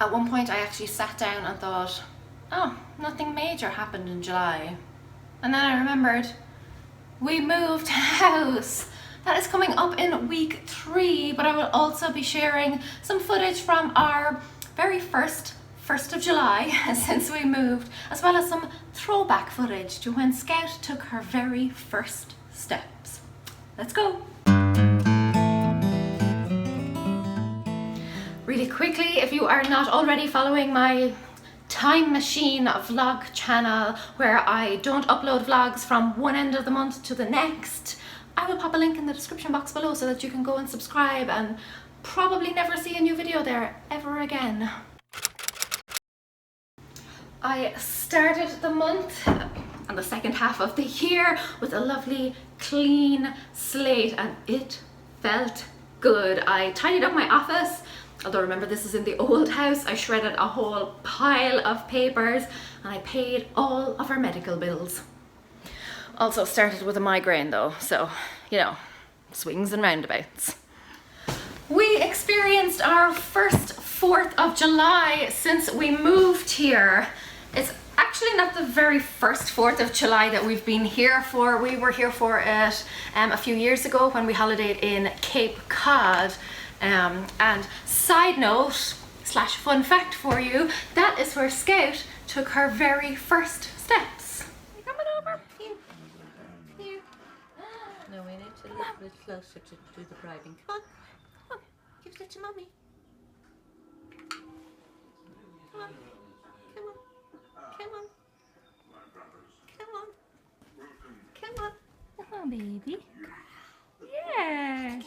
At one point I actually sat down and thought, oh, nothing major happened in July. And then I remembered, we moved house. That is coming up in week 3, but I will also be sharing some footage from our very first 1st of July since we moved, as well as some throwback footage to when Scout took her very first steps. Let's go. Really quickly, if you are not already following my time machine vlog channel where I don't upload vlogs from one end of the month to the next, I will pop a link in the description box below so that you can go and subscribe and probably never see a new video there ever again. I started the month and the second half of the year with a lovely clean slate and it felt good. I tidied up my office, although remember this is in the old house. I shredded a whole pile of papers and I paid all of our medical bills. Also started with a migraine though, so you know, swings and roundabouts. We experienced our first 4th of July since we moved here. It's actually not the very first 4th of July that we've been here for. We were here for it a few years ago when we holidayed in Cape Cod. And side note slash fun fact for you, that is where Scout took her very first steps. You coming over? Here. No, we need to look a bit closer to do the bribing. Come on, come on, give it to Mummy. Come on, come on, come on, come on, come on. Oh, baby. Yes.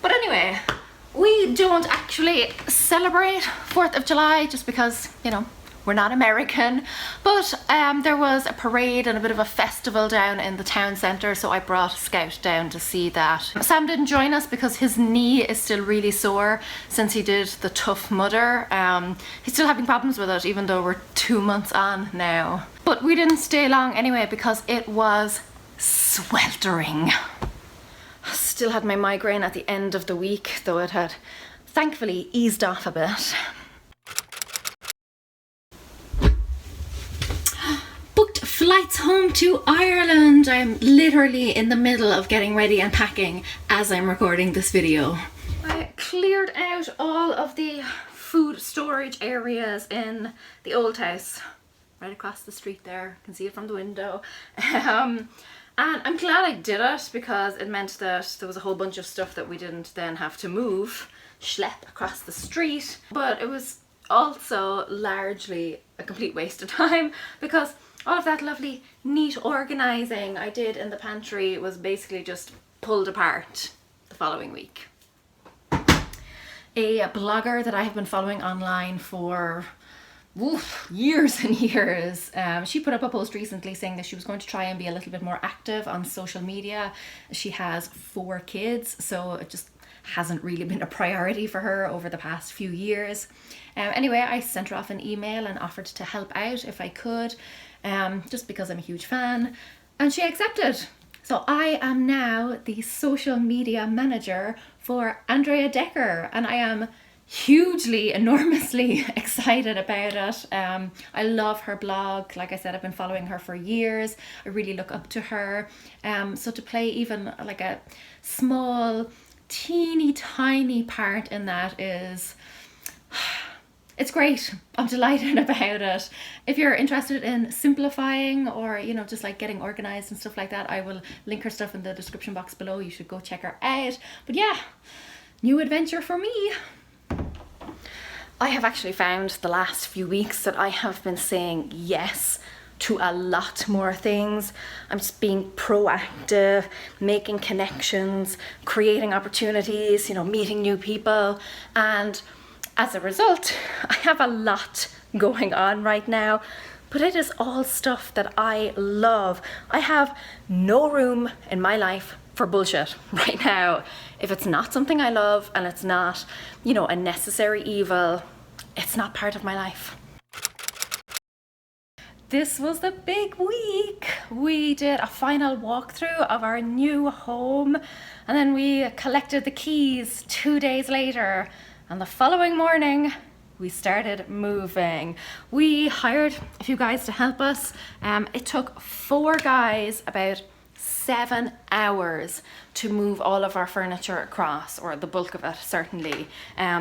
But anyway, we don't actually celebrate 4th of July just because, you know, we're not American, but there was a parade and a bit of a festival down in the town centre, so I brought Scout down to see that. Sam didn't join us because his knee is still really sore since he did the Tough Mudder. He's still having problems with it even though we're 2 months on now. But we didn't stay long anyway because it was sweltering. Still had my migraine at the end of the week, though it had thankfully eased off a bit. Booked flights home to Ireland. I'm literally in the middle of getting ready and packing as I'm recording this video. I cleared out all of the food storage areas in the old house, right across the street there. You can see it from the window. And I'm glad I did it because it meant that there was a whole bunch of stuff that we didn't then have to move, schlep across the street. But it was also largely a complete waste of time because all of that lovely neat organising I did in the pantry was basically just pulled apart the following week. A blogger that I have been following online for years and years. She put up a post recently saying that she was going to try and be a little bit more active on social media. She has 4 kids, so it just hasn't really been a priority for her over the past few years. Anyway, I sent her off an email and offered to help out if I could, just because I'm a huge fan, and she accepted. So I am now the social media manager for ANDREA DEKKER, and I am hugely, enormously excited about it. I love her blog. Like I said, I've been following her for years. I really look up to her. So to play even like a small, teeny tiny part in that is, it's great. I'm delighted about it. If you're interested in simplifying or, you know, just like getting organized and stuff like that, I will link her stuff in the description box below. You should go check her out. But yeah, new adventure for me. I have actually found the last few weeks that I have been saying yes to a lot more things. I'm just being proactive, making connections, creating opportunities, you know, meeting new people. And as a result, I have a lot going on right now, but it is all stuff that I love. I have no room in my life for bullshit right now. If it's not something I love and it's not, you know, a necessary evil, it's not part of my life. this was the big week. We did a final walkthrough of our new home, and then we collected the keys 2 days later, and the following morning we started moving. We hired a few guys to help us. It took 4 guys about 7 hours to move all of our furniture across, or the bulk of it certainly,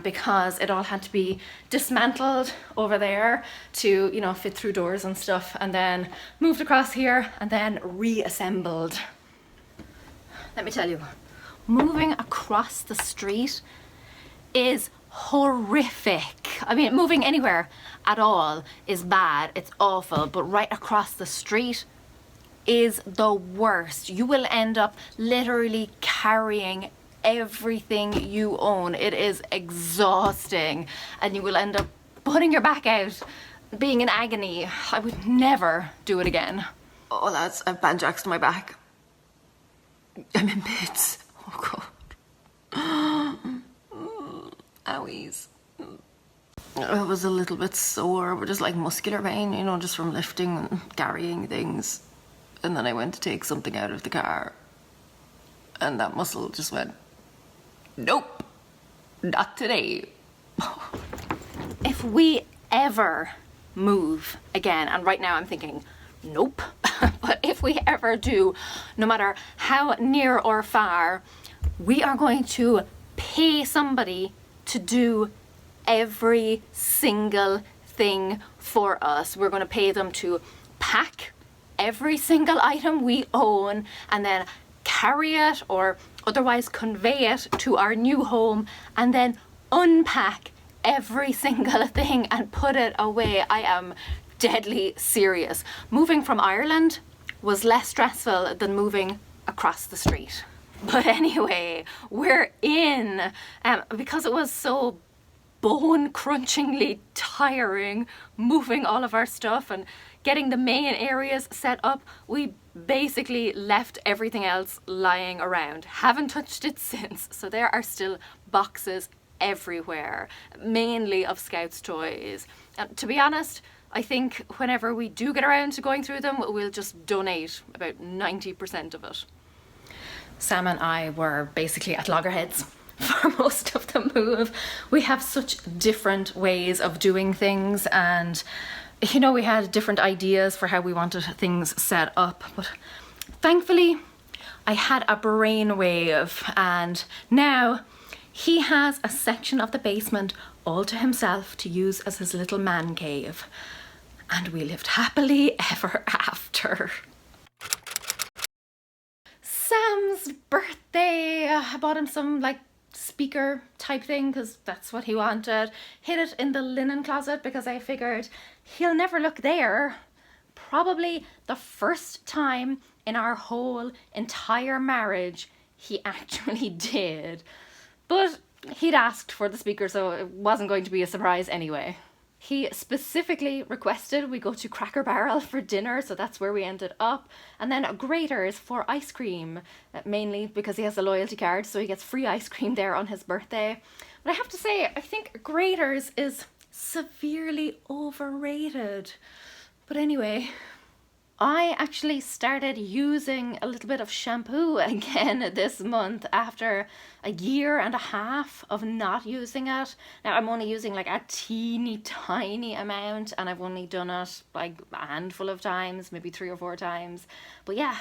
because it all had to be dismantled over there to, you know, fit through doors and stuff, and then moved across here and then reassembled. Let me tell you, moving across the street is horrific. I mean, moving anywhere at all is bad, it's awful, but right across the street is the worst. You will end up literally carrying everything you own. It is exhausting, and you will end up putting your back out, being in agony. I would never do it again. Oh lads, I've banjaxed to my back. I'm in bits. Oh god. Owies. I was a little bit sore, but just like muscular pain, you know, just from lifting and carrying things. And then I went to take something out of the car, and that muscle just went, nope, not today. If we ever move again, and right now I'm thinking, nope, but if we ever do, no matter how near or far, we are going to pay somebody to do every single thing for us. We're going to pay them to pack every single item we own and then carry it or otherwise convey it to our new home, and then unpack every single thing and put it away. I am deadly serious. Moving from Ireland was less stressful than moving across the street. But anyway, we're in. Because it was so bone-crunchingly tiring moving all of our stuff and getting the main areas set up, we basically left everything else lying around. Haven't touched it since, so there are still boxes everywhere, mainly of Scouts toys. And to be honest, I think whenever we do get around to going through them, we'll just donate about 90% of it. Sam and I were basically at loggerheads for most of the move. We have such different ways of doing things, and you know, we had different ideas for how we wanted things set up, but thankfully I had a brainwave, and now he has a section of the basement all to himself to use as his little man cave, and we lived happily ever after. Sam's birthday, I bought him some like speaker type thing because that's what he wanted. Hid it in the linen closet because I figured he'll never look there. Probably the first time in our whole entire marriage he actually did. But he'd asked for the speaker, so it wasn't going to be a surprise anyway. He specifically requested we go to Cracker Barrel for dinner, so that's where we ended up. And then Grater's for ice cream, mainly because he has a loyalty card, so he gets free ice cream there on his birthday. But I have to say, I think Grater's is severely overrated. But anyway, I actually started using a little bit of shampoo again this month after a year and a half of not using it. Now I'm only using like a teeny tiny amount, and I've only done it like a handful of times, maybe 3 or 4 times. But yeah,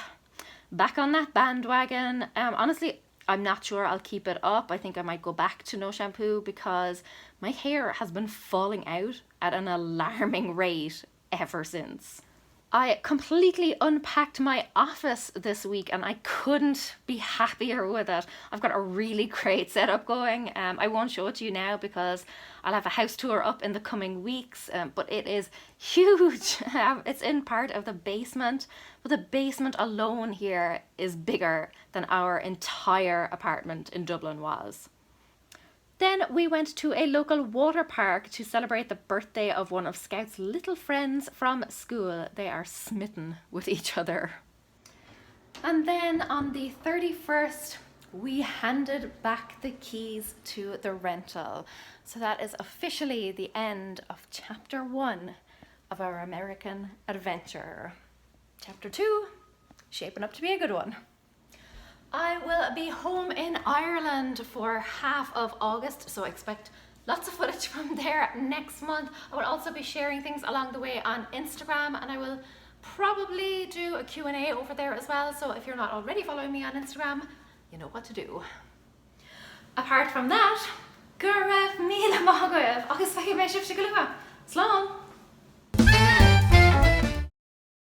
back on that bandwagon. Honestly, I'm not sure I'll keep it up. I think I might go back to no shampoo because my hair has been falling out at an alarming rate ever since. I completely unpacked my office this week and I couldn't be happier with it. I've got a really great setup going. I won't show it to you now because I'll have a house tour up in the coming weeks, but it is huge. It's in part of the basement, but the basement alone here is bigger than our entire apartment in Dublin was. Then we went to a local water park to celebrate the birthday of one of Scout's little friends from school. They are smitten with each other. And then on the 31st, we handed back the keys to the rental. So that is officially the end of chapter 1 of our American adventure. Chapter 2, shaping up to be a good one. I will be home in Ireland for half of August, so expect lots of footage from there next month. I will also be sharing things along the way on Instagram, and I will probably do a Q&A over there as well, so if you're not already following me on Instagram, you know what to do. Apart from that, go raibh míle maith agaibh agus feicimid sibh go luath. Slán!